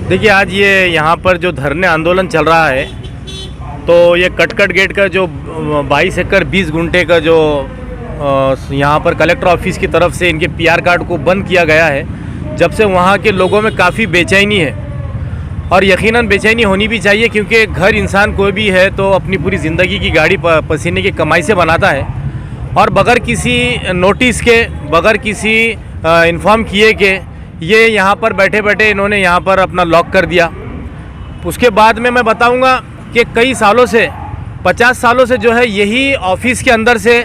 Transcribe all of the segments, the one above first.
देखिए, आज ये यहाँ पर जो धरने आंदोलन चल रहा है, तो ये कटकट गेट का जो 22 एकड़ 20 गुंठे का जो यहाँ पर कलेक्टर ऑफिस की तरफ से इनके पीआर कार्ड को बंद किया गया है, जब से वहाँ के लोगों में काफ़ी बेचैनी है। और यकीनन बेचैनी होनी भी चाहिए, क्योंकि घर इंसान कोई भी है तो अपनी पूरी ज़िंदगी की गाड़ी पसीने की कमाई से बनाता है, और बग़ैर किसी नोटिस के, बग़ैर किसी इन्फॉर्म किए के ये यहाँ पर बैठे बैठे इन्होंने यहाँ पर अपना लॉक कर दिया। उसके बाद में मैं बताऊँगा कि कई सालों से, 50 सालों से जो है यही ऑफिस के अंदर से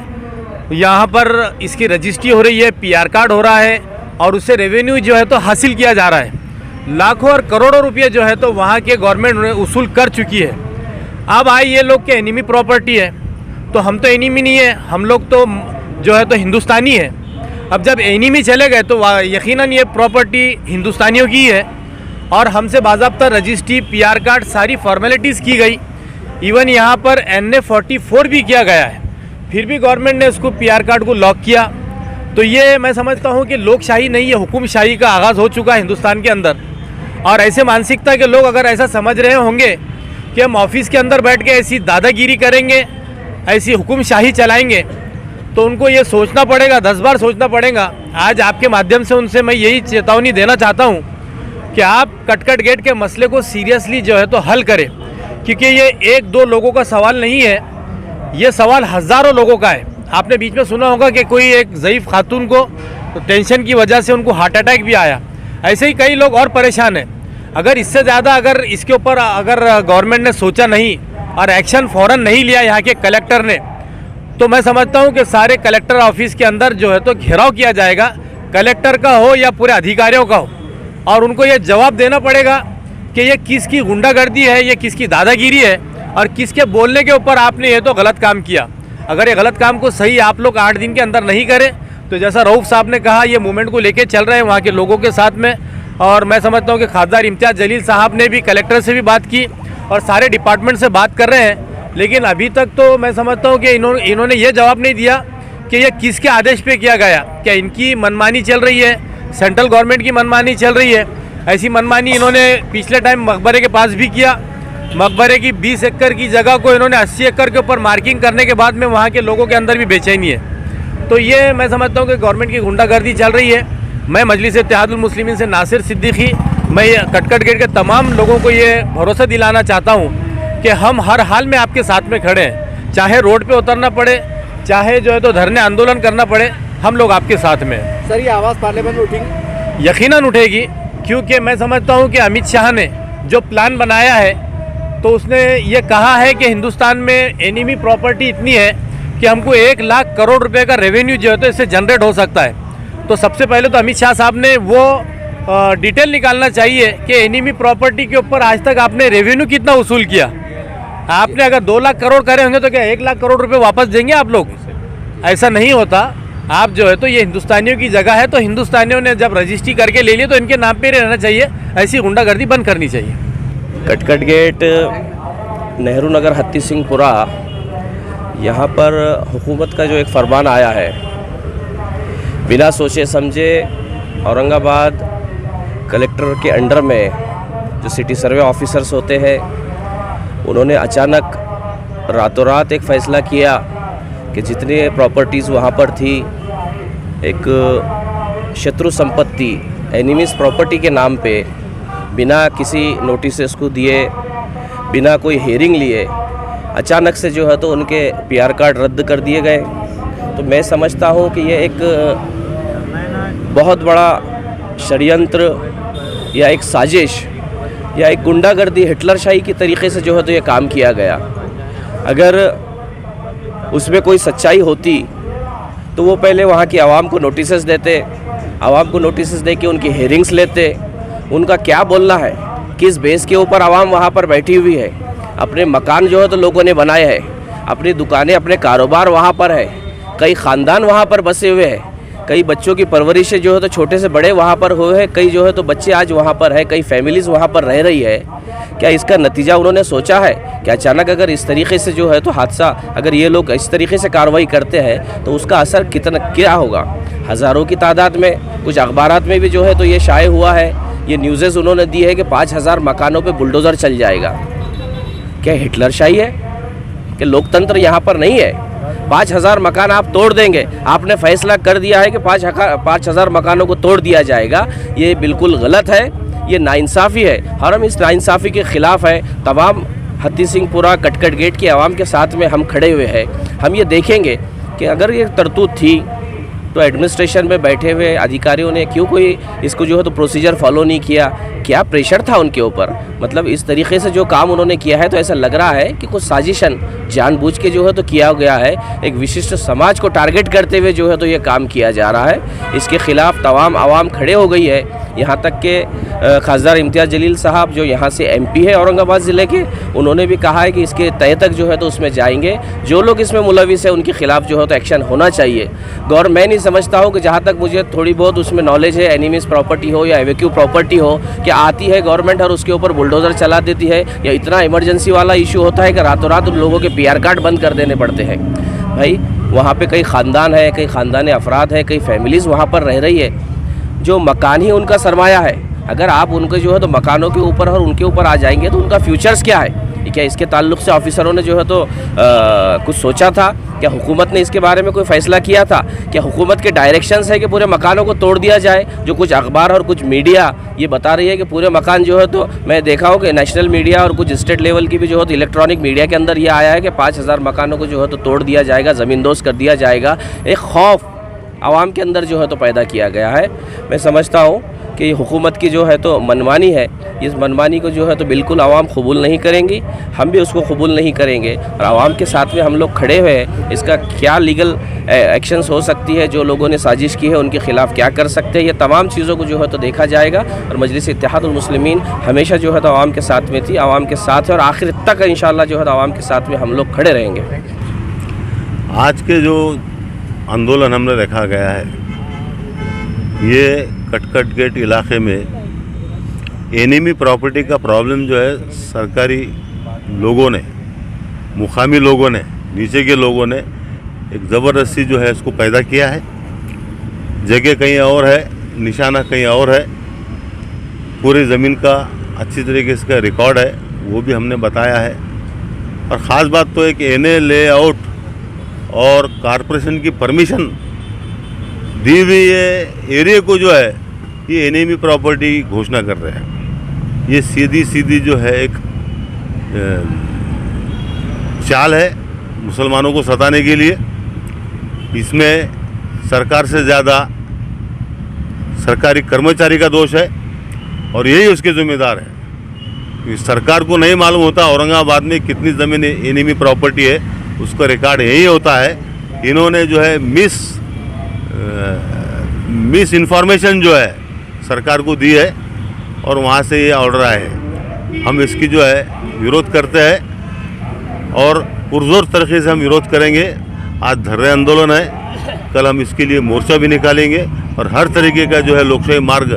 यहाँ पर इसकी रजिस्ट्री हो रही है, पीआर कार्ड हो रहा है, और उससे रेवेन्यू जो है तो हासिल किया जा रहा है। लाखों और करोड़ों रुपये जो है तो वहाँ के गवर्नमेंट उसूल कर चुकी है। अब आए ये लोग के एनिमी प्रॉपर्टी है, तो हम तो एनिमी नहीं है, हम लोग तो जो है तो हिंदुस्तानी है। अब जब एनिमी चले गए तो यकीनन ये प्रॉपर्टी हिंदुस्तानियों की है, और हमसे बाज़ाब्ता रजिस्ट्री, पीआर कार्ड, सारी फॉर्मेलिटीज़ की गई। इवन यहाँ पर NA 44 भी किया गया है, फिर भी गवर्नमेंट ने उसको पीआर कार्ड को लॉक किया। तो ये मैं समझता हूँ कि लोकशाही नहीं है, हुकुमशाही का आगाज़ हो चुका है हिंदुस्तान के अंदर। और ऐसे मानसिकता के लोग अगर ऐसा समझ रहे होंगे कि हम ऑफिस के अंदर बैठ के ऐसी दादागिरी करेंगे, ऐसी हुकुमशाही चलाएंगे, तो उनको ये सोचना पड़ेगा, 10 बार सोचना पड़ेगा। आज आपके माध्यम से उनसे मैं यही चेतावनी देना चाहता हूँ कि आप कटकट गेट के मसले को सीरियसली जो है तो हल करें, क्योंकि ये 1-2 लोगों का सवाल नहीं है, ये सवाल हज़ारों लोगों का है। आपने बीच में सुना होगा कि कोई एक ज़ईफ़ खातून को तो टेंशन की वजह से उनको हार्ट अटैक भी आया। ऐसे ही कई लोग और परेशान हैं। अगर इससे ज़्यादा अगर इसके ऊपर अगर गवर्नमेंट ने सोचा नहीं और एक्शन फ़ौरन नहीं लिया यहाँ के कलेक्टर ने, तो मैं समझता हूँ कि सारे कलेक्टर ऑफिस के अंदर जो है तो घेराव किया जाएगा, कलेक्टर का हो या पूरे अधिकारियों का हो, और उनको ये जवाब देना पड़ेगा कि ये किसकी गुंडागर्दी है, ये किसकी दादागिरी है, और किसके बोलने के ऊपर आपने ये तो गलत काम किया। अगर ये गलत काम को सही आप लोग 8 दिन के अंदर नहीं करें, तो जैसा रऊफ़ साहब ने कहा, ये मूवमेंट को लेके चल रहे हैं वहाँ के लोगों के साथ में। और मैं समझता हूँ कि खासदार इम्तियाज़ जलील साहब ने भी कलेक्टर से भी बात की और सारे डिपार्टमेंट से बात कर रहे हैं, लेकिन अभी तक तो मैं समझता हूँ कि इन्होंने ये जवाब नहीं दिया कि ये किसके आदेश पे किया गया। क्या इनकी मनमानी चल रही है, सेंट्रल गवर्नमेंट की मनमानी चल रही है? ऐसी मनमानी इन्होंने पिछले टाइम मकबरे के पास भी किया। मकबरे की 20 एकड़ की जगह को इन्होंने 80 एकड़ के ऊपर मार्किंग करने के बाद में वहाँ के लोगों के अंदर भी बेचैनी है। तो ये मैं समझता हूँ कि गवर्नमेंट की गुंडागर्दी चल रही है। मैं मजलिस इत्तेहादुल मुस्लिमीन से नासिर सिद्दीकी, मैं कटकट गेट के तमाम लोगों को ये भरोसा दिलाना चाहता हूँ कि हम हर हाल में आपके साथ में खड़े हैं, चाहे रोड पे उतरना पड़े, चाहे जो है तो धरने आंदोलन करना पड़े, हम लोग आपके साथ में हैं। सर, ये आवाज़ पार्लियामेंट में उठेगी? यकीनन उठेगी, क्योंकि मैं समझता हूं कि अमित शाह ने जो प्लान बनाया है, तो उसने ये कहा है कि हिंदुस्तान में एनिमी प्रॉपर्टी इतनी है कि हमको 1 लाख करोड़ रुपए का रेवेन्यू जो है तो इससे जनरेट हो सकता है। तो सबसे पहले तो अमित शाह साहब ने वो डिटेल निकालना चाहिए कि एनिमी प्रॉपर्टी के ऊपर आज तक आपने रेवेन्यू कितना वसूल किया। आपने अगर 2 लाख करोड़ करे होंगे तो क्या 1 लाख करोड़ रुपए वापस देंगे आप लोग? ऐसा नहीं होता। आप जो है तो ये हिंदुस्तानियों की जगह है, तो हिंदुस्तानियों ने जब रजिस्ट्री करके ले ली तो इनके नाम पे रहना चाहिए। ऐसी गुंडागर्दी बंद करनी चाहिए। कटकट गेट, नेहरू नगर, हत्ती सिंहपुरा, यहाँ पर हुकूमत का जो एक फरमान आया है, बिना सोचे समझे औरंगाबाद कलेक्टर के अंडर में जो सिटी सर्वे ऑफिसर्स होते हैं, उन्होंने अचानक रातों रात एक फ़ैसला किया कि जितनी प्रॉपर्टीज़ वहाँ पर थी, एक शत्रु संपत्ति, एनिमीज़ प्रॉपर्टी के नाम पे, बिना किसी नोटिस को दिए, बिना कोई हियरिंग लिए अचानक से जो है तो उनके पीआर कार्ड रद्द कर दिए गए। तो मैं समझता हूँ कि ये एक बहुत बड़ा षड्यंत्र या एक साजिश या एक गुंडागर्दी, हिटलरशाही की तरीके से जो है तो ये काम किया गया। अगर उसमें कोई सच्चाई होती तो वो पहले वहाँ की आवाम को नोटिसेस देते, आवाम को नोटिसेस दे के उनकी हियरिंग्स लेते, उनका क्या बोलना है, किस बेस के ऊपर आवाम वहाँ पर बैठी हुई है, अपने मकान जो है तो लोगों ने बनाए हैं, अपनी दुकानें, अपने कारोबार वहाँ पर है, कई ख़ानदान वहाँ पर बसे हुए हैं, कई बच्चों की परवरिश जो है तो छोटे से बड़े वहाँ पर हुए हैं, कई जो है तो बच्चे आज वहाँ पर है, कई फैमिलीज़ वहाँ पर रह रही है। क्या इसका नतीजा उन्होंने सोचा है कि अचानक अगर इस तरीके से जो है तो हादसा, अगर ये लोग इस तरीके से कार्रवाई करते हैं तो उसका असर कितना क्या होगा? हज़ारों की तादाद में, कुछ अखबारात में भी जो है तो ये शाये हुआ है ये न्यूज़ेस उन्होंने दी है कि 5000 मकानों पे बुलडोज़र चल जाएगा। क्या हिटलरशाही है कि लोकतंत्र यहाँ पर नहीं है? 5000 मकान आप तोड़ देंगे, आपने फैसला कर दिया है कि 5000 मकानों को तोड़ दिया जाएगा। ये बिल्कुल गलत है, ये नाइंसाफ़ी है और हम इस नाइंसाफ़ी के ख़िलाफ़ है। तमाम हत्ती सिंहपुरा कटकट गेट के आवाम के साथ में हम खड़े हुए हैं। हम ये देखेंगे कि अगर ये तरतूत थी तो एडमिनिस्ट्रेशन में बैठे हुए अधिकारियों ने क्यों कोई इसको जो है तो प्रोसीजर फॉलो नहीं किया? क्या प्रेशर था उनके ऊपर? मतलब इस तरीके से जो काम उन्होंने किया है तो ऐसा लग रहा है कि कुछ साजिशन जानबूझ के जो है तो किया गया है। एक विशिष्ट समाज को टारगेट करते हुए जो है तो ये काम किया जा रहा है। इसके ख़िलाफ़ तमाम आवाम खड़े हो गई है। यहाँ तक के खासदार इम्तियाज़ जलील साहब जो यहाँ से MP है औरंगाबाद ज़िले के, उन्होंने भी कहा है कि इसके तय तक जो है तो उसमें जाएंगे। जो लोग इसमें मुलविस है उनके ख़िलाफ़ जो है तो एक्शन होना चाहिए। मैं नहीं समझता हूँ कि जहाँ तक मुझे थोड़ी बहुत उसमें नॉलेज है, एनिमीज़ प्रॉपर्टी हो या एवेक्यू प्रॉपर्टी हो, कि आती है गवर्नमेंट और उसके ऊपर बुलडोज़र चला देती है, या इतना इमरजेंसी वाला इशू होता है कि रातों रात उन लोगों के PR कार्ड बंद कर देने पड़ते हैं। भाई वहाँ पे कई ख़ानदान है, कई ख़ानदान अफराद है, कई फैमिलीज़ वहाँ पर रह रही है, जो मकान ही उनका सरमाया है। अगर आप उनके जो है तो मकानों के ऊपर और उनके ऊपर आ जाएंगे तो उनका फ्यूचर्स क्या है? क्या इसके ताल्लुक़ से ऑफिसरों ने जो है तो कुछ सोचा था? क्या हुकूमत ने इसके बारे में कोई फ़ैसला किया था? क्या हुकूमत के डायरेक्शंस है कि पूरे मकानों को तोड़ दिया जाए? जो कुछ अखबार और कुछ मीडिया ये बता रही है कि पूरे मकान जो है तो मैं देखा हूँ कि नेशनल मीडिया और कुछ स्टेट लेवल की भी जो है तो इलेक्ट्रॉनिक मीडिया के अंदर ये आया है कि 5000 मकानों को जो है तो तोड़ दिया जाएगा, ज़मींदोज़ कर दिया जाएगा। एक खौफ आवाम के अंदर जो है तो पैदा किया गया है। मैं समझता हूँ कि हुकूमत की जो है तो मनमानी है, इस मनमानी को जो है तो बिल्कुल आवाम कबूल नहीं करेंगी, हम भी उसको कबूल नहीं करेंगे और आवाम के साथ में हम लोग खड़े हुए हैं। इसका क्या लीगल एक्शंस हो सकती है, जो लोगों ने साजिश की है उनके ख़िलाफ़ क्या कर सकते हैं, ये तमाम चीज़ों को जो है तो देखा जाएगा। और मजलिस इत्तेहादुल मुस्लिमीन हमेशा जो है तो आवाम के साथ में थी, आवाम के साथ है और आखिर तक इंशाअल्लाह जो है तो आवाम के साथ में हम लोग खड़े रहेंगे। आज के जो आंदोलन हमने देखा गया है, ये कटकट गेट इलाके में एनिमी प्रॉपर्टी का प्रॉब्लम जो है सरकारी लोगों ने, मुकामी लोगों ने, नीचे के लोगों ने एक ज़बरदस्ती जो है इसको पैदा किया है। जगह कहीं और है, निशाना कहीं और है। पूरी ज़मीन का अच्छी तरीके से का रिकॉर्ड है, वो भी हमने बताया है। और ख़ास बात तो एक NA लेआउट और कॉरपोरेशन की परमिशन दी हुई ये एरिया को जो है ये एनिमी प्रॉपर्टी घोषणा कर रहे हैं। ये सीधी जो है एक चाल है मुसलमानों को सताने के लिए। इसमें सरकार से ज़्यादा सरकारी कर्मचारी का दोष है और यही उसके ज़िम्मेदार है। सरकार को नहीं मालूम होता औरंगाबाद में कितनी ज़मीन एनिमी प्रॉपर्टी है, उसका रिकॉर्ड यही होता है। इन्होंने जो है मिस इन्फॉर्मेशन जो है सरकार को दी है और वहाँ से ये ऑर्डर आए हैं। हम इसकी जो है विरोध करते हैं और पुरजोर तरीके से हम विरोध करेंगे। आज धरने आंदोलन है, कल हम इसके लिए मोर्चा भी निकालेंगे और हर तरीके का जो है लोकशाही मार्ग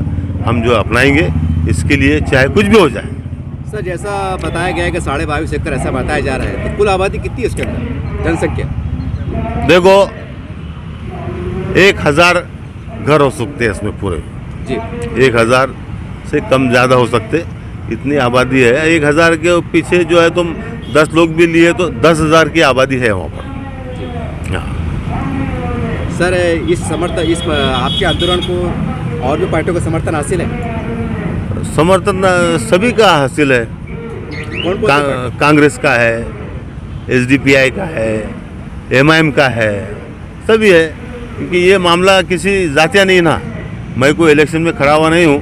हम जो अपनाएंगे इसके लिए, चाहे कुछ भी हो जाए। सर, जैसा बताया गया है कि 22.5 एकड़ ऐसा बताया जा रहा है, तो कुल आबादी कितनी है इसके अंदर, जनसंख्या? देखो 1000 घर हो सकते हैं इसमें पूरे जी। 1000 से कम ज़्यादा हो सकते, इतनी आबादी है। 1000 के पीछे जो है तुम 10 लोग भी लिए तो 10,000 की आबादी है वहाँ पर। सर, इस आपके आंदोलन को और भी पार्टियों का समर्थन हासिल है? समर्थन सभी का हासिल है। कौन कांग्रेस का है, SDPI का है, MIM का है, सभी है। क्योंकि ये मामला किसी जातिया नहीं ना, मैं कोई इलेक्शन में खड़ा हुआ नहीं हूँ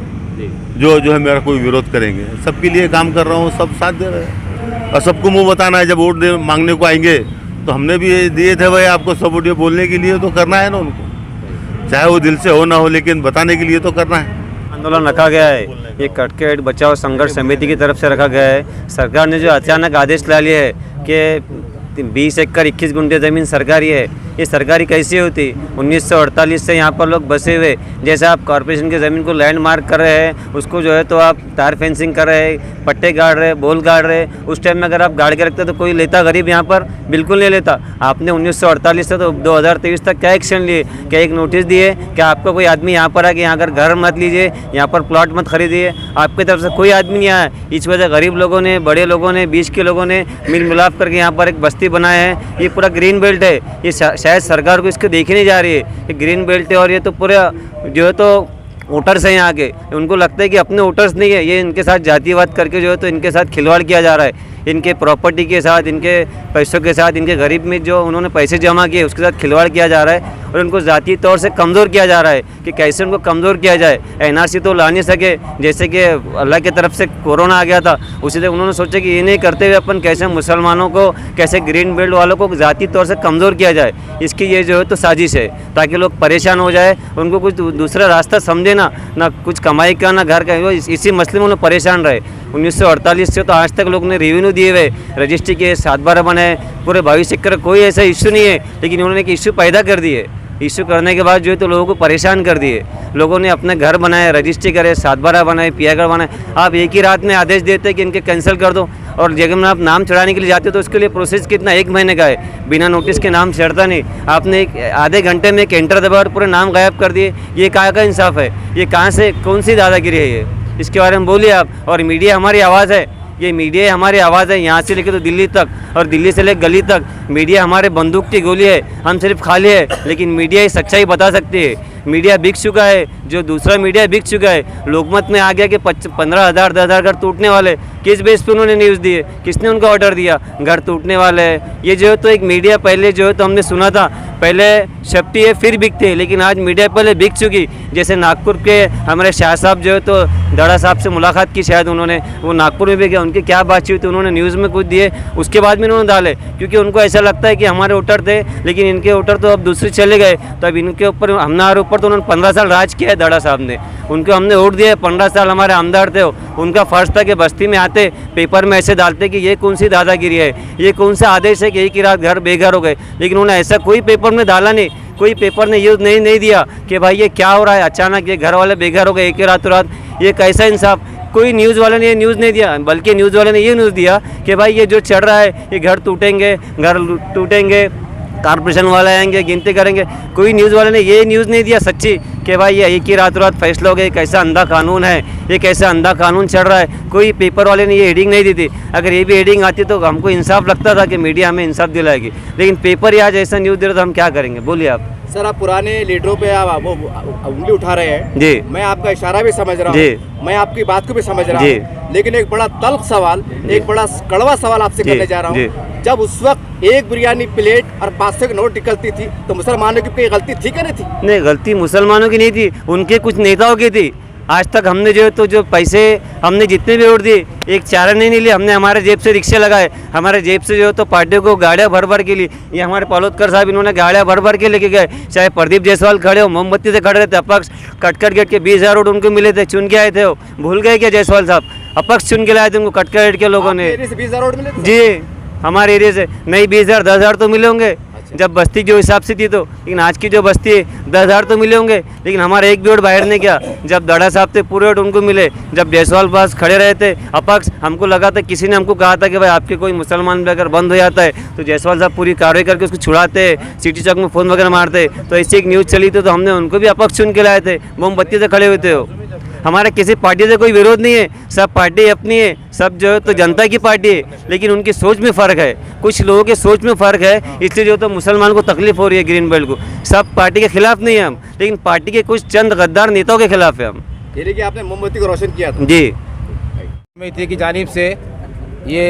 जो है मेरा कोई विरोध करेंगे। सबके लिए काम कर रहा हूँ, सब साथ दे रहे हैं और सबको मुंह बताना है। जब वोट मांगने को आएंगे तो हमने भी दिए थे भाई आपको सपोर्ट, ये बोलने के लिए तो करना है ना उनको, चाहे वो दिल से हो ना हो, लेकिन बताने के लिए तो करना है। आंदोलन रखा गया है, ये कटकट बचाओ संघर्ष समिति की तरफ से रखा गया है। सरकार ने जो अचानक आदेश ला लिया है कि 20 एकड़ 21 गुंठे ज़मीन सरकारी है, ये सरकारी कैसी होती। 1948 से यहाँ पर लोग बसे हुए, जैसे आप कॉरपोरेशन की ज़मीन को लैंड मार्क कर रहे हैं, उसको जो है तो आप तार फेंसिंग कर रहे हैं, पट्टे गाड़ रहे, बोल गाड़ रहे। उस टाइम में अगर आप गाड़ के रखते तो कोई लेता गरीब यहाँ पर? बिल्कुल नहीं लेता। आपने 1948 से तो 2023 तक क्या एक्शन लिए? क्या एक नोटिस दिए कि आपका कोई आदमी यहाँ पर आके यहाँ अगर घर मत लीजिए, यहाँ पर प्लॉट मत खरीदिए? आपकी तरफ से कोई आदमी नहीं आया। इस वजह गरीब लोगों ने, बड़े लोगों ने, बीच के लोगों ने मिल मिलाप करके यहाँ पर एक बस्ती बनाया है। ये पूरा ग्रीन बेल्ट है। ये शायद सरकार को इसको देखी नहीं जा रही है कि ग्रीन बेल्ट है, और ये तो पूरा जो है तो वोटर्स हैं यहाँ के, उनको लगता है कि अपने वोटर्स नहीं है, ये इनके साथ जातिवाद करके जो है तो इनके साथ खिलवाड़ किया जा रहा है। इनके प्रॉपर्टी के साथ, इनके पैसों के साथ, इनके गरीब में जो उन्होंने पैसे जमा किए उसके साथ खिलवाड़ किया जा रहा है, और उनको ज़ाती तौर से कमज़ोर किया जा रहा है कि कैसे उनको कमज़ोर किया जाए। एनआरसी तो ला नहीं सके, जैसे कि अल्लाह की तरफ से कोरोना आ गया था, उसी तरह उन्होंने सोचा कि ये नहीं करते हुए अपन कैसे मुसलमानों को, कैसे ग्रीन बेल्ट वालों को ज़ाती तौर से कमज़ोर किया जाए। इसकी ये जो है तो साजिश है, ताकि लोग परेशान हो जाए, उनको कुछ दूसरा रास्ता समझे ना कुछ कमाई का ना घर का, इसी मसले में उन्हें परेशान रहे। 1948 से तो आज तक लोग ने रेवेन्यू दिए हुए, रजिस्ट्री के 7/12 बनाए, पूरे 22 एकड़, कोई ऐसा इश्यू नहीं है, लेकिन उन्होंने एक इश्यू पैदा कर दिए। इश्यू करने के बाद जो है तो लोगों को परेशान कर दिए। लोगों ने अपने घर बनाए, रजिस्ट्री करे, 7/12 बनाए, पियागढ़ बनाए। आप एक ही रात में आदेश देते कि इनके कैंसिल कर दो, और जगह में आप नाम चढ़ाने के लिए जाते हो तो उसके लिए प्रोसेस कितना, 1 महीने का है। बिना नोटिस के नाम चढ़ता नहीं। आपने आधे घंटे में एक एंटर दबा और पूरे नाम गायब कर दिए। ये कहाँ का इंसाफ है? ये कहाँ से, कौन सी दादागिरी है ये? इसके बारे में बोलिए आप। और मीडिया हमारी आवाज़ है, ये मीडिया हमारी आवाज़ है, यहाँ से लेकर तो दिल्ली तक, और दिल्ली से लेकर गली तक। मीडिया हमारे बंदूक की गोली है, हम सिर्फ खाली है, लेकिन मीडिया ये सच्चाई बता सकती है। मीडिया बिक चुका है, जो दूसरा मीडिया बिक चुका है। लोकमत में आ गया कि 15,000 10,000 घर टूटने वाले। किस बेस पे उन्होंने न्यूज़ दिए? किसने उनको ऑर्डर दिया? घर टूटने वाले है। ये जो है तो एक मीडिया पहले जो है तो हमने सुना था, पहले छपती है फिर बिकते हैं, लेकिन आज मीडिया पहले बिक चुकी। जैसे नागपुर के हमारे शाह साहब जो है तो दाड़ा साहब से मुलाकात की, शायद उन्होंने, वो नागपुर में भी गया, उनकी क्या बातचीत थी, उन्होंने न्यूज़ में कुछ दिए, उसके बाद में उन्होंने डाले, क्योंकि उनको ऐसा लगता है कि हमारे वोटर थे, लेकिन इनके वोटर तो अब दूसरे चले गए, तो अब इनके ऊपर, हमारे ऊपर तो उन्होंने 15 साल राज किया है दाड़ा साहब ने। उनको हमने वोट दिया, 15 साल हमारे आमदार थे। उनका फर्ज था कि बस्ती में आते, पेपर में ऐसे डालते कि ये कौन सी दादागिरी है, ये कौन सा आदेश है कि एक ही रात घर बेघर हो गए। लेकिन उन्होंने ऐसा कोई पेपर में डाला नहीं, कोई पेपर ने ये नहीं दिया कि भाई ये क्या हो रहा है, अचानक ये घर वाले बेघर हो गए एक ही रातों रात। ये कैसा इंसाफ? कोई न्यूज़ वाले ने ये न्यूज़ नहीं दिया, बल्कि न्यूज़ वाले ने ये न्यूज़ दिया कि भाई ये जो चढ़ रहा है, ये घर टूटेंगे, कॉर्पोरेशन वाले आएंगे, गिनती करेंगे। कोई न्यूज़ वाले ने ये न्यूज़ नहीं दिया सच्ची कि भाई ये एक ही रात फैसला हो गया, कैसा अंधा कानून है, ये कैसा अंधा कानून चल रहा है। कोई पेपर वाले ने ये हेडिंग नहीं दी थी। अगर ये भी हेडिंग आती तो हमको इंसाफ लगता था कि मीडिया हमें इंसाफ दिलाएगी, लेकिन पेपर ही आज ऐसा न्यूज़ दे रहा तो हम क्या करेंगे? बोलिए आप। सर, आप पुराने लीडरों पे आप वो उंगली उठा रहे हैं जी। मैं आपका इशारा भी समझ रहा हूँ, मैं आपकी बात को भी समझ रहा हूँ, लेकिन एक बड़ा तल्ख सवाल, एक बड़ा कड़वा सवाल आपसे करने जा रहा हूँ। जब उस वक्त एक बिरयानी प्लेट और 500 की नोट निकलती थी तो मुसलमानों की कोई गलती थी कि नहीं थी? नहीं, गलती मुसलमानों की नहीं थी, उनके कुछ नेताओं की थी। आज तक हमने जो है तो जो पैसे हमने जितने भी वोट दिए, एक चारा नहीं लिए, हमने हमारे जेब से रिक्शे लगाए, हमारे जेब से जो है तो पार्टियों को गाड़ियाँ भर के लिए, ये हमारे पालोदकर साहब इन्होंने गाड़ियाँ भर के लेके गए। चाहे प्रदीप जायसवाल खड़े हो, मोमबत्ती से खड़े रहते, अपक्ष कटकर गेट के 20,000 वोट उनको मिले थे, चुन के आए थे। वो भूल गए क्या जायसवाल साहब? अपक्ष चुन के लाए थे उनको कटकर गेट के लोगों ने। 20,000 वोट मिले थे? जी, हमारे एरिया से नहीं, 20,000 10,000 तो मिले होंगे जब बस्ती जो हिसाब से थी तो, लेकिन आज की जो बस्ती है 10,000 तो मिले होंगे, लेकिन हमारा एक भी वोट बाहर नहीं गया। जब दाड़ा साहब थे पूरे वोट उनको मिले, जब जायसवाल पास खड़े रहे थे अपक्ष, हमको लगा था, किसी ने हमको कहा था कि भाई आपके कोई मुसलमान भी अगर बंद हो जाता है तो जायसवाल साहब पूरी कार्रवाई करके उसको छुड़ाते, सिटी चौक में फ़ोन वगैरह मारते। तो ऐसी एक न्यूज़ चली थी तो हमने उनको भी अपक्ष चुन के लाए थे, मोमबत्ती से खड़े हुए थे। हमारे किसी पार्टी से कोई विरोध नहीं है, सब पार्टी अपनी है, सब जो है तो जनता की पार्टी है, लेकिन उनकी सोच में फ़र्क है, कुछ लोगों के सोच में फ़र्क है, इसलिए जो तो मुसलमान को तकलीफ हो रही है ग्रीन बेल्ट को। सब पार्टी के खिलाफ नहीं है हम, लेकिन पार्टी के कुछ चंद गद्दार नेताओं के खिलाफ है हम। यानी कि आपने मोमबत्ती को रोशन किया था? जी। समिति की जानिब से ये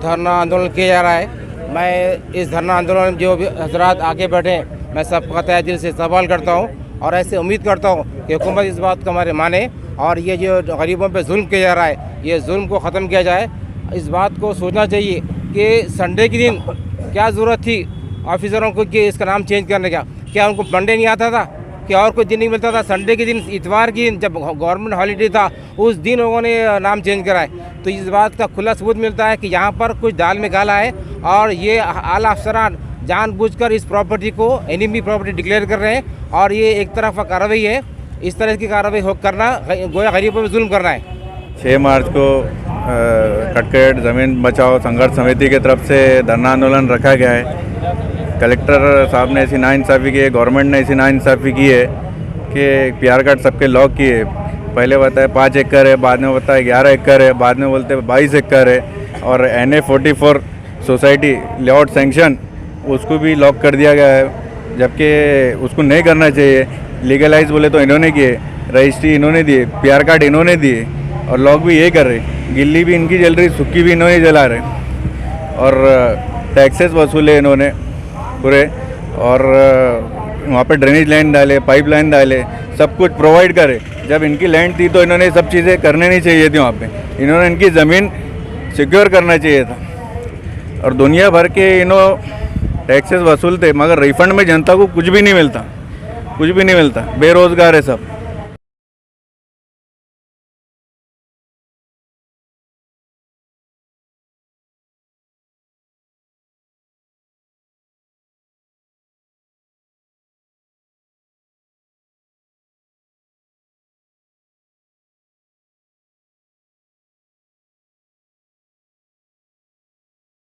धरना आंदोलन किया जा रहा है। मैं इस धरना आंदोलन में जो भी हजरात आगे बैठे, मैं सबका तहे दिल से सवाल करता हूँ और ऐसे उम्मीद करता हूँ कि हुकूमत इस बात को हमारे माने और ये जो गरीबों पे जुल्म किया जा रहा है, ये जुल्म को ख़त्म किया जाए। इस बात को सोचना चाहिए कि संडे के दिन क्या ज़रूरत थी ऑफिसरों को कि इसका नाम चेंज करने का? क्या उनको मंडे नहीं आता था? क्या और कोई दिन नहीं मिलता था? संडे के दिन, इतवार के दिन जब गवर्नमेंट हॉलीडे था, उस दिन लोगों ने नाम चेंज कराए। तो इस बात का खुला सबूत मिलता है कि यहाँ पर कुछ दाल में काला है और ये आला अफसरान जानबूझकर इस प्रॉपर्टी को एनिमी प्रॉपर्टी डिक्लेयर कर रहे हैं और ये एक तरफा कार्रवाई है। इस तरह की कार्रवाई हो करना गोया गरीबों पर जुल्म करना है। 6 मार्च को कटकट ज़मीन बचाओ संघर्ष समिति की तरफ से धरना आंदोलन रखा गया है। कलेक्टर साहब ने ऐसी नाइंसाफ़ी की है, गवर्नमेंट ने ऐसी नाइंसाफ़ी की है कि पीआर कार्ड सबके लॉक किए। पहले बताए 5 एकड़ है, बाद में बताए 11 एकड़ है, बाद में बोलते 22 एकड़ है। और NA44 सोसाइटी लेआउट सेंक्शन उसको भी लॉक कर दिया गया है, जबकि उसको नहीं करना चाहिए। लीगलाइज बोले तो इन्होंने किए, रजिस्ट्री इन्होंने दिए, पीआर कार्ड इन्होंने दिए और लॉक भी ये कर रहे। गिल्ली भी इनकी जल रही, सुक्की भी इन्होंने जला रहे और टैक्सेस वसूले इन्होंने पूरे। और वहाँ पे ड्रेनेज लाइन डाले, पाइप लाइन डाले, सब कुछ प्रोवाइड करे। जब इनकी लैंड थी तो इन्होंने सब चीज़ें करने नहीं चाहिए थी। वहाँ पे इन्होंने इनकी ज़मीन सिक्योर करना चाहिए था। और दुनिया भर के टैक्सेस वसूलते, मगर रिफंड में जनता को कुछ भी नहीं मिलता, कुछ भी नहीं मिलता। बेरोज़गार है सब।